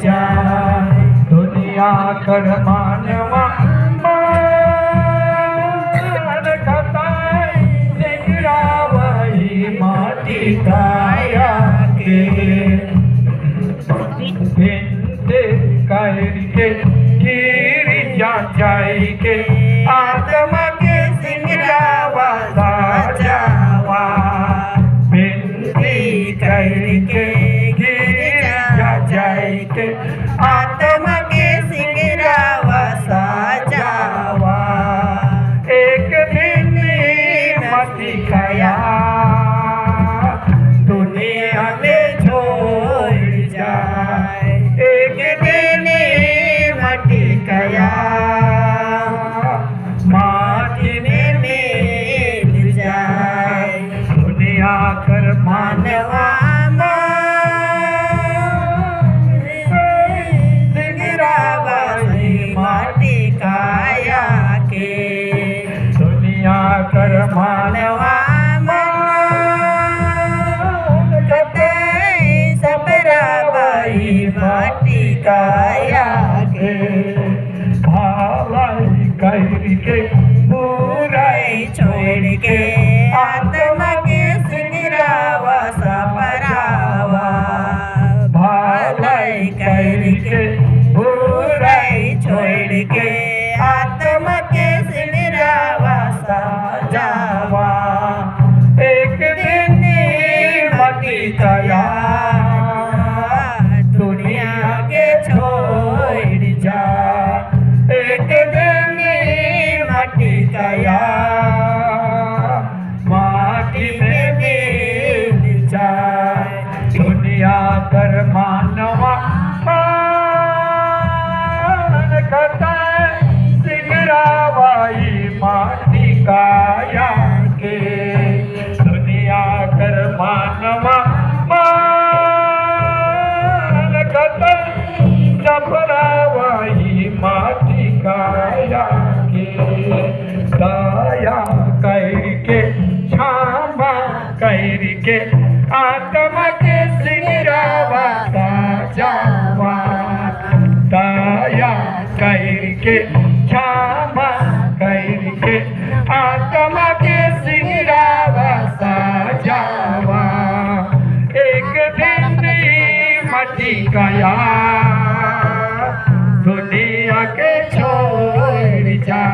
जाए। दुनिया कर मानवा मान कताई निगरावही माटी काया के भिंते करके गिर जाई के आत्मा के सिंगरावा साजावा। भिंती करके गिर जाई के आत्मा के सिंगरावा साजावा। एक दिन मती खया दुनिया में छोड़ जाए। एक दिन मटी गया माटी में मिल जाए। दुनिया कर मानवा सिंगरावही माटी काया के। दुनिया कर मानवा सबरावही माटी काया के। भालाई करके बुराई छोड़ के आत्मा के सिंगरावा सबरावा। भालाई करके बुराई छोड़ के आत्मा के सिंगरावा सजावा। एक दिन मटी गया दुनिया के छोड़ जा। एक दिन मटी गया माटी में मिल जाए। दुनिया कर मानवा मान कताई सिंगरावही माटी काया के। दुनिया कर मानवा सबरावही माटी काया के। दया करके क्षमा करके आत्मा के सिंगरावा साजावा। दया करके क्षमा करके आत्मा के सिंगरावा साजावा। एक दिन मटी गया दुनिया के छोड़ जा।